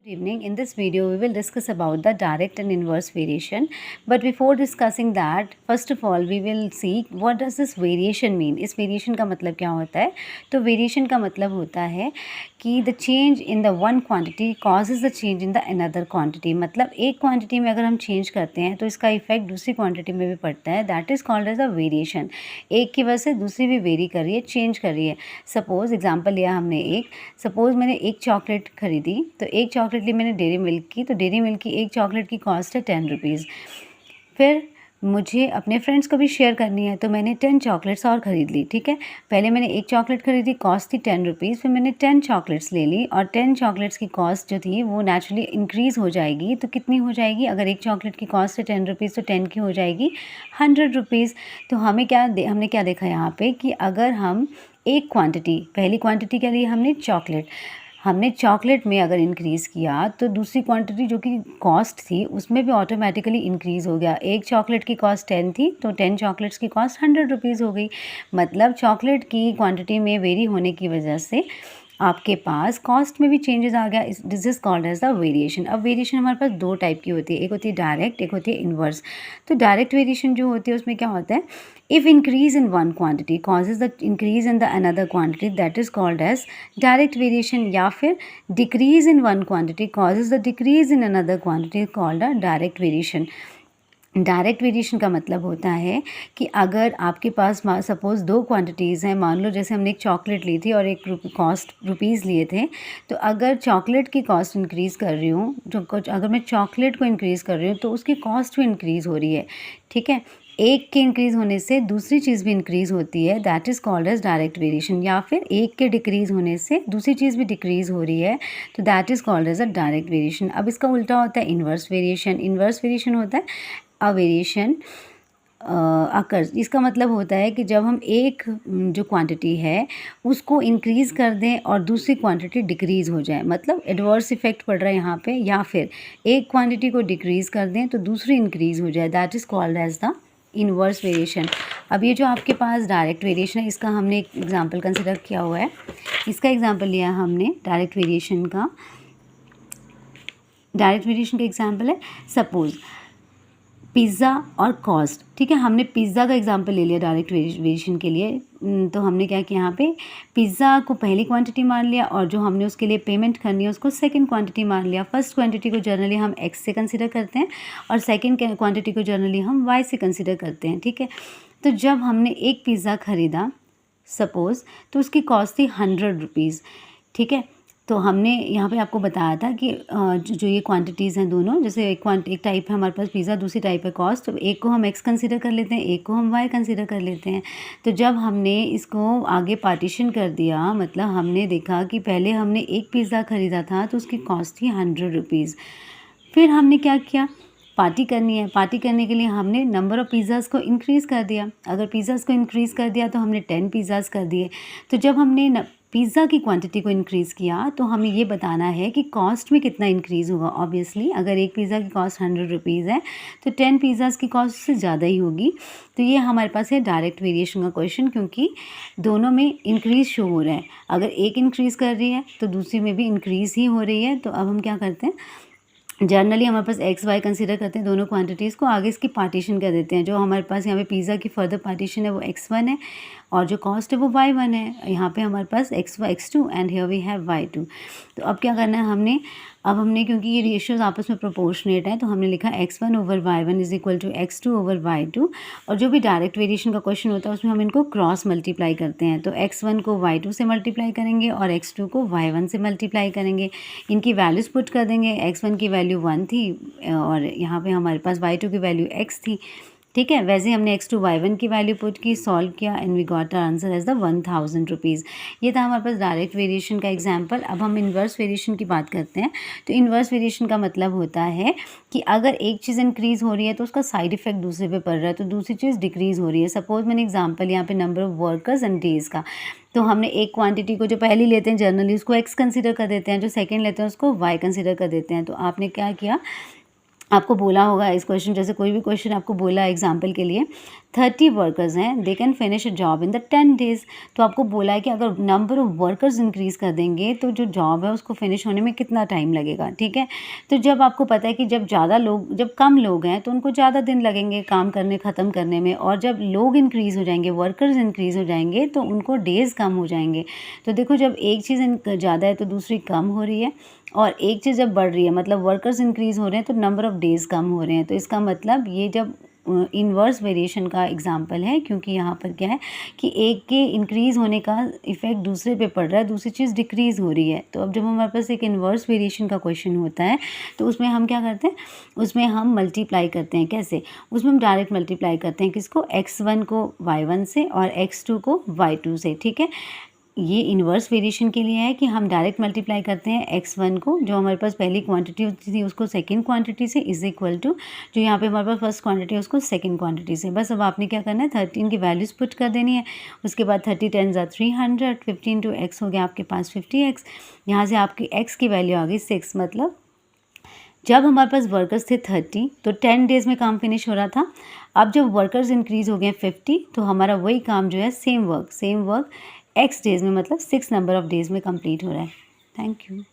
Good evening. In this video, we will discuss about the direct and inverse variation. But before discussing that, first of all, we will see what does this variation mean. इस variation का मतलब क्या होता है? तो variation का मतलब होता है कि the change in the one quantity causes the change in the another quantity. मतलब एक quantity में अगर हम change करते हैं तो इसका effect दूसरी quantity में भी पड़ता है. That is called as a variation. एक की वजह से दूसरी भी vary कर रही है, change कर रही है. Suppose example लिया हमने suppose मैंने एक चॉकलेट खरीदी, तो एक चॉकलेट ली मैंने डेयरी मिल्क की, तो डेयरी मिल्क की एक चॉकलेट की कॉस्ट है 10 रुपीज़। फिर मुझे अपने फ्रेंड्स को भी शेयर करनी है, तो मैंने 10 चॉकलेट्स और ख़रीद ली। ठीक है, पहले मैंने एक चॉकलेट खरीदी, कॉस्ट थी 10 रुपीज़, फिर मैंने 10 चॉकलेट्स ले ली और 10 चॉकलेट्स की कॉस्ट जो थी वो नेचुरली इंक्रीज़ हो जाएगी। तो कितनी हो जाएगी? अगर एक चॉकलेट की कॉस्ट है 10 रुपीज़ तो 10 की हो जाएगी 100 रुपीज़। तो हमने क्या देखा यहाँ पे कि अगर हम एक क्वांटिटी, पहली क्वांटिटी क्या ली हमने? चॉकलेट। हमने चॉकलेट में अगर इंक्रीज़ किया तो दूसरी क्वांटिटी जो कि कॉस्ट थी उसमें भी ऑटोमेटिकली इंक्रीज़ हो गया। एक चॉकलेट की कॉस्ट 10 थी तो 10 चॉकलेट्स की कॉस्ट 100 रुपीज़ हो गई। मतलब चॉकलेट की क्वांटिटी में वेरी होने की वजह से आपके पास कॉस्ट में भी चेंजेस आ गया। This is called as the variation. अब वेरिएशन हमारे पास दो टाइप की होती है, एक होती है डायरेक्ट, एक होती है इन्वर्स। तो डायरेक्ट वेरिएशन जो होती है उसमें क्या होता है? If increase in one quantity causes the increase in the another quantity, that is called as direct variation. या फिर decrease in one quantity causes the decrease in another quantity, called a direct variation. Direct variation का मतलब होता है कि अगर आपके पास suppose दो क्वांटिटीज़ हैं, मान लो जैसे हमने एक चॉकलेट ली थी और एक कॉस्ट रुपीज़ लिए थे, तो अगर चॉकलेट की कॉस्ट इंक्रीज़ कर रही हूँ, अगर मैं चॉकलेट को इंक्रीज़ कर रही हूँ तो उसकी कॉस्ट भी इंक्रीज़ हो रही है। ठीक है, एक के इंक्रीज़ होने से दूसरी चीज़ भी इंक्रीज़ होती है, that is called as direct variation. या फिर एक के डिक्रीज़ होने से दूसरी चीज़ भी डिक्रीज़ हो रही है, तो that is called as a direct variation. अब इसका उल्टा होता है इन्वर्स वेरिएशन। इन्वर्स वेरिएशन होता है अ वेरिएशन अकर्स। इसका मतलब होता है कि जब हम एक जो क्वांटिटी है उसको इंक्रीज़ कर दें और दूसरी क्वांटिटी डिक्रीज़ हो जाए, मतलब एडवर्स इफेक्ट पड़ रहा है यहाँ पे। या फिर एक क्वांटिटी को डिक्रीज़ कर दें तो दूसरी इंक्रीज़ हो जाए, that is called as the inverse variation. अब ये जो आपके पास डायरेक्ट वेरिएशन है, इसका हमने एक एग्जाम्पल कंसिडर किया हुआ है। इसका एग्जाम्पल लिया हमने डायरेक्ट वेरिएशन का। डायरेक्ट वेरिएशन का एग्जाम्पल है सपोज़ पिज़्ज़ा और कॉस्ट। ठीक है, हमने पिज़्ज़ा का एग्जांपल ले लिया डायरेक्ट वेरिएशन के लिए। तो हमने क्या किया, यहाँ पे पिज़्ज़ा को पहली क्वांटिटी मान लिया और जो हमने उसके लिए पेमेंट करनी है उसको सेकंड क्वांटिटी मान लिया। फर्स्ट क्वांटिटी को जनरली हम एक्स से कंसिडर करते हैं और सेकंड क्वांटिटी को जनरली हम वाई से कंसिडर करते हैं। ठीक है, तो जब हमने एक पिज़्ज़ा ख़रीदा सपोज़, तो उसकी कॉस्ट थी 100 रुपीज़। ठीक है, तो हमने यहाँ पे आपको बताया था कि जो ये क्वांटिटीज़ हैं दोनों, जैसे एक टाइप है हमारे पास पिज़्ज़ा, दूसरी टाइप है कॉस्ट। तो एक को हम एक्स कंसिडर कर लेते हैं, एक को हम वाई कंसिडर कर लेते हैं। तो जब हमने इसको आगे पार्टीशन कर दिया, मतलब हमने देखा कि पहले हमने एक पिज़्ज़ा ख़रीदा था तो उसकी कॉस्ट थी 100 रुपीज़। फिर हमने क्या किया, पार्टी करनी है, पार्टी करने के लिए हमने नंबर ऑफ़ पिज़्ज़ाज़ को इंक्रीज़ कर दिया। अगर पिज़्ज़ाज़ को इंक्रीज़ कर दिया तो हमने 10 पिज़्ज़ाज़ कर दिए। तो जब हमने पिज़्ज़ा की क्वांटिटी को इंक्रीज़ किया तो हमें ये बताना है कि कॉस्ट में कितना इंक्रीज़ होगा। ऑब्वियसली अगर एक पिज़्ज़ा की कॉस्ट 100 रुपीज़ है तो 10 पिज़्ज़ाज़ की कॉस्ट से ज़्यादा ही होगी। तो ये हमारे पास है डायरेक्ट वेरिएशन का क्वेश्चन, क्योंकि दोनों में इंक्रीज़ शो हो रहा है। अगर एक इंक्रीज़ कर रही है तो दूसरी में भी इंक्रीज़ ही हो रही है। तो अब हम क्या करते हैं, जनरली हमारे पास एक्स वाई कंसिडर करते हैं दोनों क्वांटिटीज़ को, आगे इसकी पार्टीशन कर देते हैं। जो हमारे पास यहाँ पे पिज़्ज़ा की फर्दर पार्टीशन है वो x1 है और जो कॉस्ट है वो y1 है। यहाँ पे हमारे पास x2 and here we have y2। तो अब क्या करना है हमने क्योंकि ये रेशियोज आपस में प्रोपोर्शनेट हैं तो हमने लिखा x1 over y1 is equal to x2 over y2। और जो भी डायरेक्ट वेरिएशन का क्वेश्चन होता है उसमें हम इनको क्रॉस मल्टीप्लाई करते हैं। तो x1 को y2 से मल्टीप्लाई करेंगे और x2 को y1 से मल्टीप्लाई करेंगे। इनकी वैल्यूज़ पुट कर देंगे। x1 की वैल्यू 1 थी और यहाँ पे हमारे पास y2 की वैल्यू x थी। ठीक है, वैसे हमने x2 y1 की वैल्यू पुट की, सॉल्व किया and we got our answer as the 1000 rupees. ये था हमारे पास डायरेक्ट वेरिएशन का एग्जांपल। अब हम इन्वर्स वेरिएशन की बात करते हैं। तो इन्वर्स वेरिएशन का मतलब होता है कि अगर एक चीज़ इंक्रीज़ हो रही है तो उसका साइड इफेक्ट दूसरे पे पड़ रहा है, तो दूसरी चीज़ डिक्रीज़ हो रही है। सपोज़ मैंने एग्जाम्पल यहाँ पे number of workers and days का, तो हमने एक क्वांटिटी को जो पहली लेते हैं जनरली उसको एक्स कंसिडर कर देते हैं, जो सेकेंड लेते हैं उसको वाई कंसिडर कर देते हैं। तो आपने क्या किया, आपको बोला होगा इस क्वेश्चन, जैसे कोई भी क्वेश्चन आपको बोला एग्जाम्पल के लिए, 30 वर्कर्स हैं, they can finish a job in the 10 days. तो आपको बोला है कि अगर नंबर ऑफ़ वर्कर्स इंक्रीज़ कर देंगे तो जो जॉब है उसको फिनिश होने में कितना टाइम लगेगा, ठीक है। तो जब आपको पता है कि जब कम लोग हैं तो उनको ज़्यादा दिन लगेंगे काम करने ख़त्म करने में, और जब लोग इंक्रीज़ हो जाएंगे, वर्कर्स इंक्रीज़ हो जाएंगे तो उनको डेज़ कम हो जाएंगे। तो देखो, जब एक चीज़ ज़्यादा है तो दूसरी कम हो रही है, और एक चीज़ जब बढ़ रही है मतलब वर्कर्स इंक्रीज़ हो रहे हैं तो नंबर ऑफ़ डेज़ कम हो रहे हैं। तो इसका मतलब ये जब इन्वर्स वेरिएशन का एग्जांपल है, क्योंकि यहाँ पर क्या है कि एक के इंक्रीज़ होने का इफ़ेक्ट दूसरे पे पड़ रहा है, दूसरी चीज़ डिक्रीज़ हो रही है। तो अब जब हमारे पास एक इन्वर्स वेरिएशन का क्वेश्चन होता है तो उसमें हम क्या करते हैं, उसमें हम मल्टीप्लाई करते हैं। कैसे? उसमें हम डायरेक्ट मल्टीप्लाई करते हैं। किसको? x1 को y1 से और x2 को y2 से, ठीक है। ये इन्वर्स वेरिएशन के लिए है कि हम डायरेक्ट मल्टीप्लाई करते हैं x1 को, जो हमारे पास पहली क्वांटिटी होती थी उसको सेकंड क्वांटिटी से, इज इक्वल टू जो यहाँ पे हमारे पास फर्स्ट क्वांटिटी है उसको सेकंड क्वांटिटी से। बस अब आपने क्या करना है, 13 की वैल्यूज़ पुट कर देनी है। उसके बाद 30 10 300, 15 टू x हो गया आपके पास 50x। यहाँ से आपकी x की वैल्यू आ गई 6। मतलब जब हमारे पास वर्कर्स थे 30 तो 10 डेज़ में काम फिनिश हो रहा था। अब जब वर्कर्स इंक्रीज़ हो गए 50 तो हमारा वही काम जो है सेम वर्क x डेज़ में मतलब 6 नंबर ऑफ़ डेज़ में कंप्लीट हो रहा है। Thank you.